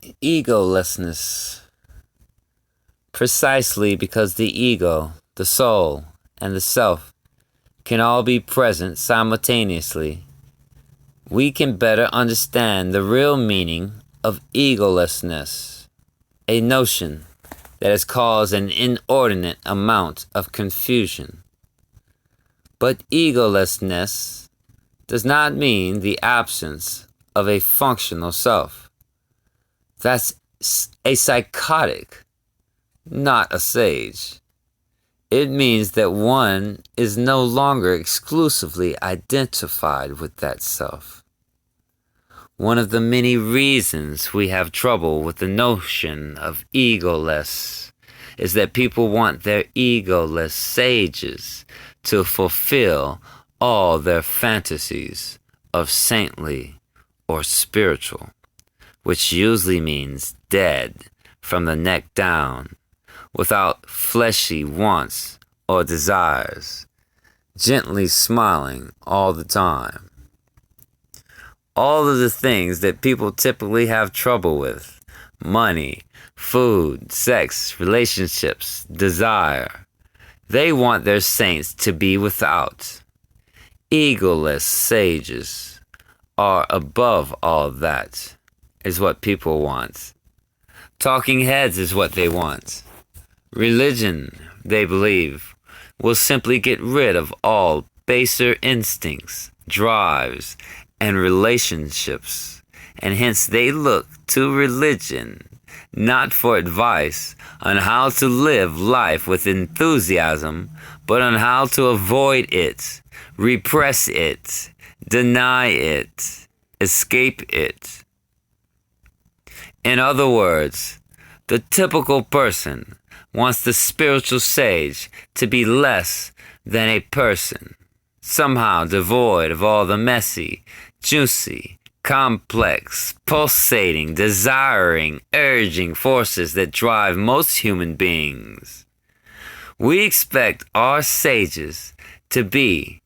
Egolessness. Precisely because the ego, the soul, and the self can all be present simultaneously, we can better understand the real meaning of egolessness, a notion that has caused an inordinate amount of confusion. But egolessness does not mean the absence of a functional self. That's a psychotic, not a sage. It means that one is no longer exclusively identified with that self. One of the many reasons we have trouble with the notion of egoless is that people want their egoless sages to fulfill all their fantasies of saintly or spiritual, which usually means dead from the neck down, without fleshy wants or desires, gently smiling all the time. All of the things that people typically have trouble with: money, food, sex, relationships, desire. They want their saints to be without. Egoless sages are above all that, is what people want. Talking heads is what they want. Religion, they believe, will simply get rid of all baser instincts, drives, and relationships, and hence they look to religion not for advice on how to live life with enthusiasm, but on how to avoid it, repress it, deny it, escape it. In other words, the typical person wants the spiritual sage to be less than a person, somehow devoid of all the messy, juicy, complex, pulsating, desiring, urging forces that drive most human beings. We expect our sages to be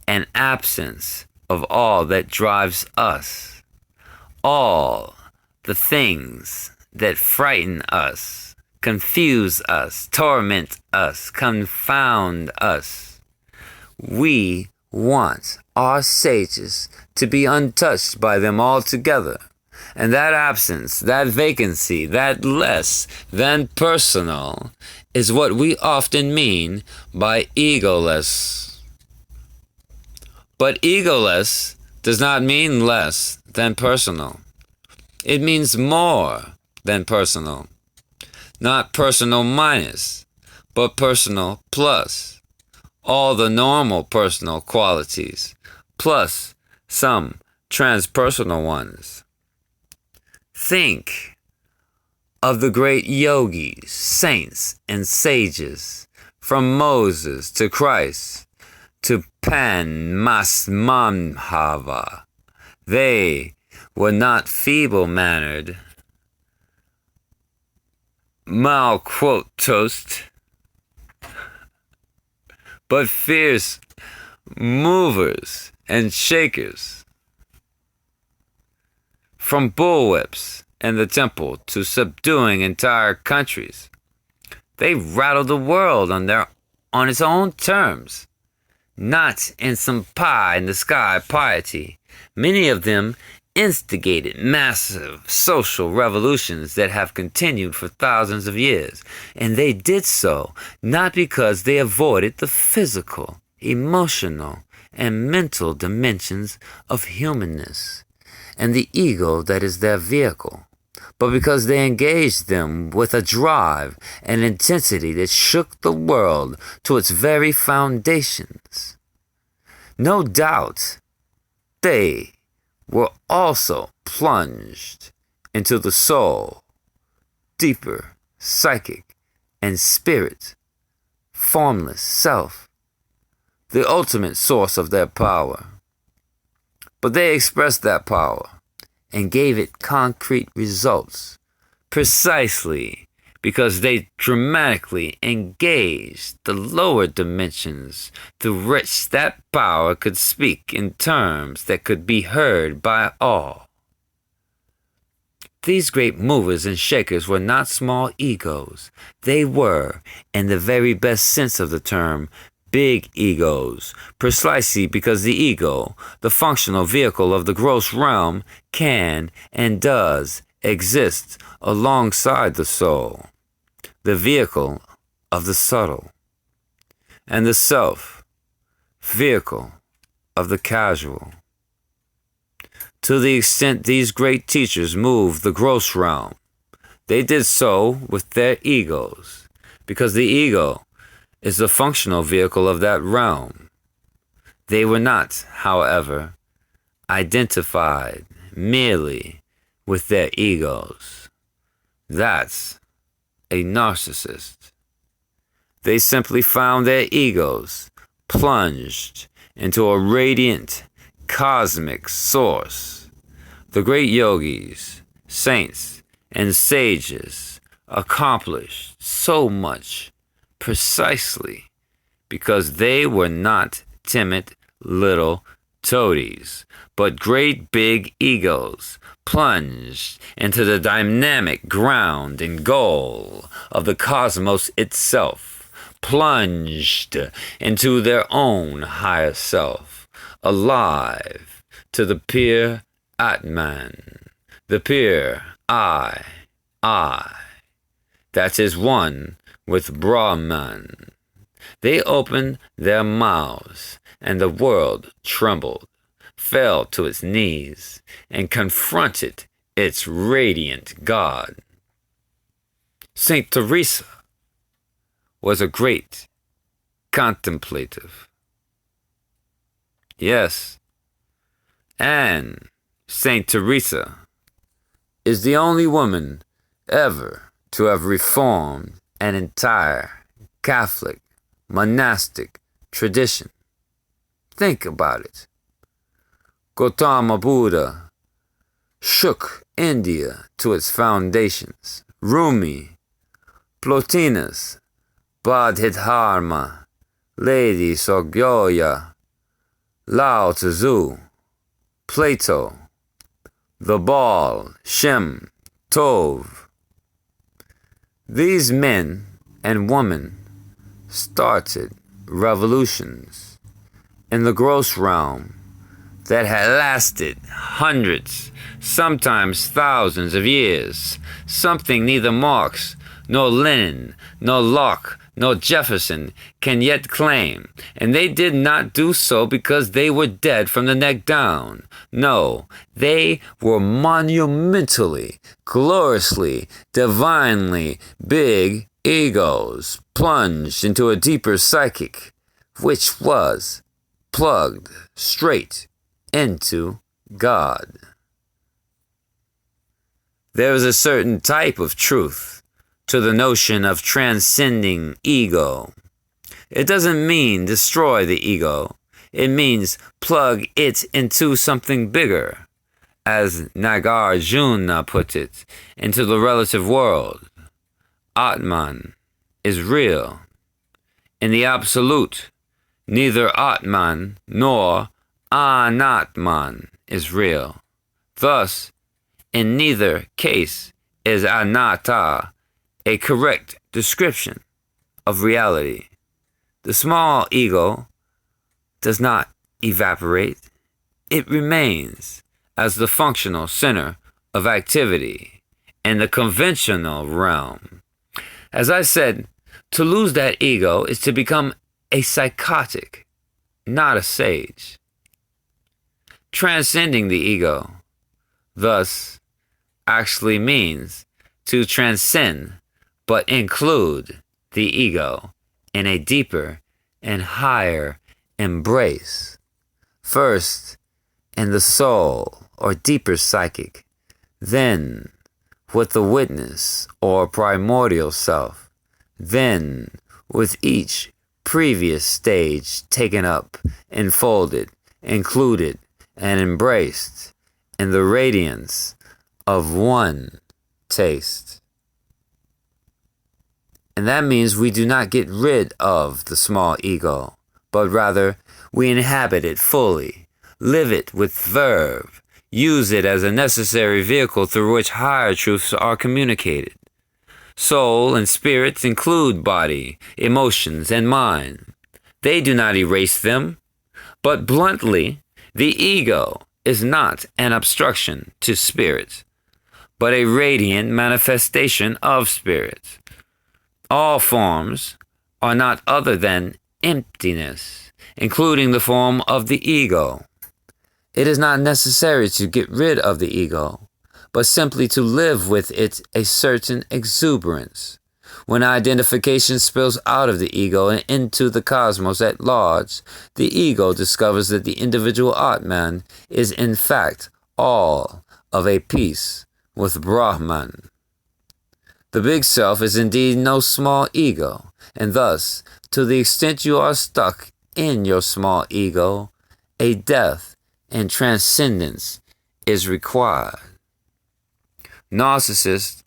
an absence of all that drives us, all the things that frighten us, confuse us, torment us, confound us. We want our sages to be untouched by them altogether. And that absence, that vacancy, that less than personal is what we often mean by egoless. But egoless does not mean less than personal. It means more than personal. Not personal minus, but personal plus. All the normal personal qualities, plus some transpersonal ones. Think of the great yogis, saints, and sages, from Moses to Christ to Padmasambhava. They were not feeble-mannered, malquote, but fierce movers and shakers. From bullwhips in the temple to subduing entire countries, they rattled the world on its own terms, not in some pie-in-the-sky piety. Many of them instigated massive social revolutions that have continued for thousands of years, and they did so not because they avoided the physical, emotional, and mental dimensions of humanness and the ego that is their vehicle, but because they engaged them with a drive and intensity that shook the world to its very foundations. No doubt, they were also plunged into the soul, deeper, psychic, and spirit, formless self, the ultimate source of their power. But they expressed that power and gave it concrete results precisely because they dramatically engaged the lower dimensions through which that power could speak in terms that could be heard by all. These great movers and shakers were not small egos. They were, in the very best sense of the term, big egos, precisely because the ego, the functional vehicle of the gross realm, can and does exist alongside the soul, the vehicle of the subtle, and the self, vehicle of the casual. To the extent these great teachers moved the gross realm, they did so with their egos, because the ego is the functional vehicle of that realm. They were not, however, identified merely with their egos. That's a narcissist. They simply found their egos plunged into a radiant, cosmic source. The great yogis, saints, and sages accomplished so much precisely because they were not timid little toadies, but great big egos plunged into the dynamic ground and goal of the cosmos itself, plunged into their own higher self, alive to the pure Atman, the pure I, that is one with Brahman. They opened their mouths, and the world trembled, fell to its knees, and confronted its radiant God. Saint Teresa was a great contemplative. Yes, and Saint Teresa is the only woman ever to have reformed an entire Catholic monastic tradition. Think about it. Gautama Buddha shook India to its foundations. Rumi, Plotinus, Bodhidharma, Lady Sogyalpa, Lao Tzu, Plato, the Baal, Shem, Tov. These men and women started revolutions in the gross realm that had lasted hundreds, sometimes thousands of years, something neither Marx, nor Lenin, nor Locke, nor Jefferson can yet claim, and they did not do so because they were dead from the neck down. No, they were monumentally, gloriously, divinely big egos plunged into a deeper psychic, which was plugged straight into God. There is a certain type of truth to the notion of transcending ego. It doesn't mean destroy the ego. It means plug it into something bigger, as Nagarjuna put it, into the relative world. Atman is real. In the absolute, neither Atman nor Anatman is real. Thus, in neither case is Anatta a correct description of reality. The small ego does not evaporate. It remains as the functional center of activity in the conventional realm. As I said, to lose that ego is to become a psychotic, not a sage. Transcending the ego, thus, actually means to transcend but include the ego in a deeper and higher embrace. First, in the soul or deeper psychic, then with the witness or primordial self, then with each previous stage taken up, enfolded, included, and embraced in the radiance of one taste. And that means we do not get rid of the small ego, but rather we inhabit it fully, live it with verve, use it as a necessary vehicle through which higher truths are communicated. Soul and spirits include body, emotions, and mind. They do not erase them, but bluntly, the ego is not an obstruction to spirit, but a radiant manifestation of spirit. All forms are not other than emptiness, including the form of the ego. It is not necessary to get rid of the ego, but simply to live with it a certain exuberance. When identification spills out of the ego and into the cosmos at large, the ego discovers that the individual Atman is in fact all of a piece with Brahman. The big self is indeed no small ego, and thus, to the extent you are stuck in your small ego, a death and transcendence is required. Narcissists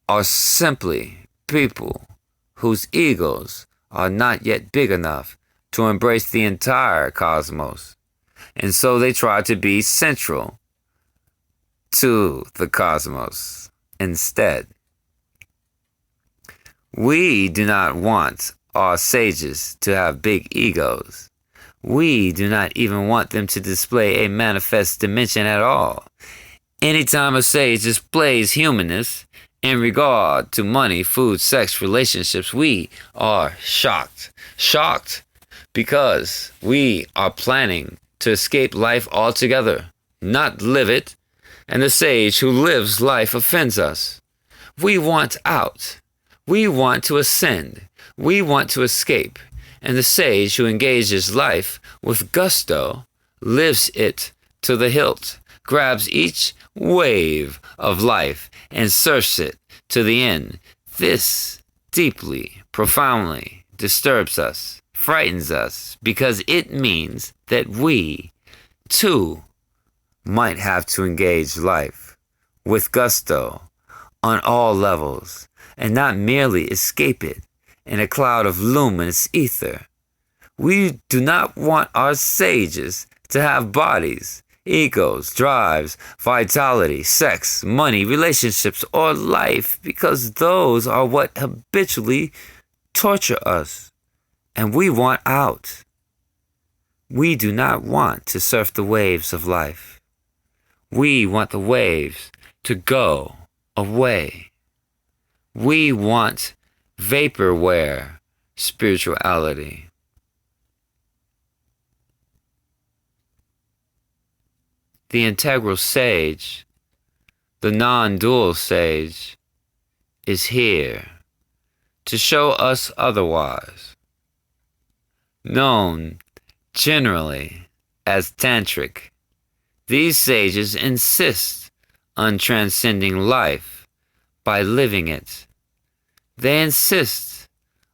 are simply people whose egos are not yet big enough to embrace the entire cosmos, and so they try to be central to the cosmos instead. We do not want our sages to have big egos. We do not even want them to display a manifest dimension at all. Anytime a sage displays humanness in regard to money, food, sex, relationships, we are shocked. Shocked because we are planning to escape life altogether, not live it, and the sage who lives life offends us. We want out. We want to ascend. We want to escape. And the sage who engages life with gusto lives it to the hilt, grabs each wave of life and surfs it to the end. This deeply, profoundly disturbs us, frightens us, because it means that we, too, might have to engage life with gusto on all levels, and not merely escape it in a cloud of luminous ether. We do not want our sages to have bodies, egos, drives, vitality, sex, money, relationships, or life, because those are what habitually torture us, and we want out. We do not want to surf the waves of life. We want the waves to go away. We want vaporware spirituality. The integral sage, the non-dual sage, is here to show us otherwise. Known generally as tantric, these sages insist on transcending life by living it. They insist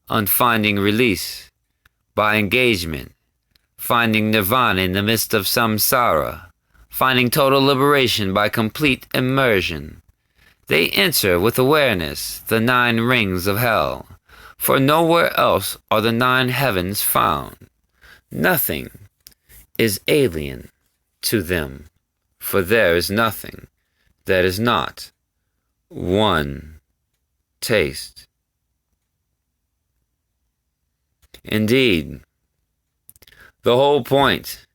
on finding release by engagement, finding nirvana in the midst of samsara, finding total liberation by complete immersion. They enter with awareness the 9 rings of hell, for nowhere else are the 9 heavens found. Nothing is alien to them, for there is nothing that is not one taste. Indeed, the whole point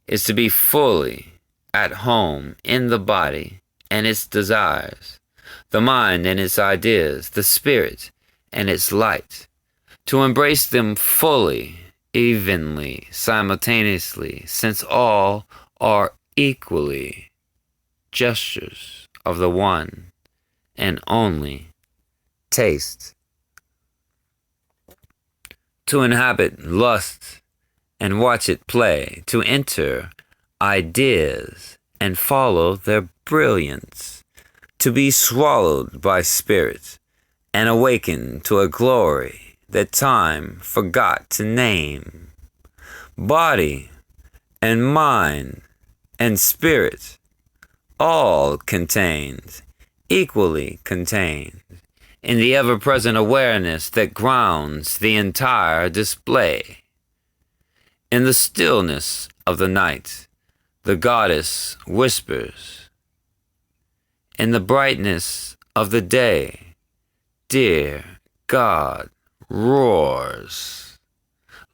is to be fully at home in the body and its desires, the mind and its ideas, the spirit and its light, to embrace them fully, evenly, simultaneously, since all are equally gestures of the one and only taste. To inhabit lust and watch it play, to enter ideas and follow their brilliance, to be swallowed by spirit and awaken to a glory that time forgot to name. Body and mind and spirit, all contained, equally contained, in the ever-present awareness that grounds the entire display. In the stillness of the night, The goddess whispers. In the brightness of the day, dear God roars.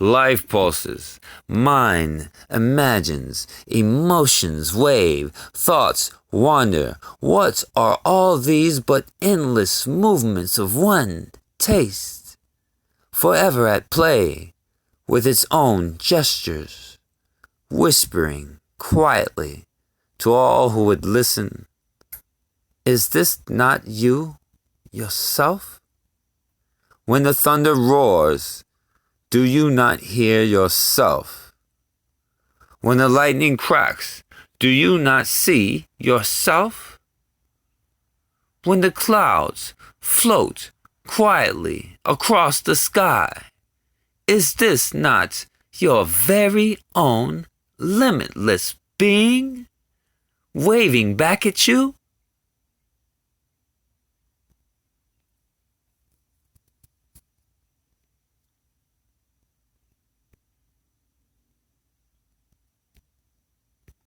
Life pulses, mind imagines, emotions wave, thoughts wander. What are all these but endless movements of one taste, forever at play with its own gestures, whispering quietly to all who would listen, is this not you, yourself? When the thunder roars, do you not hear yourself? When the lightning cracks, do you not see yourself? When the clouds float quietly across the sky, is this not your very own limitless being waving back at you?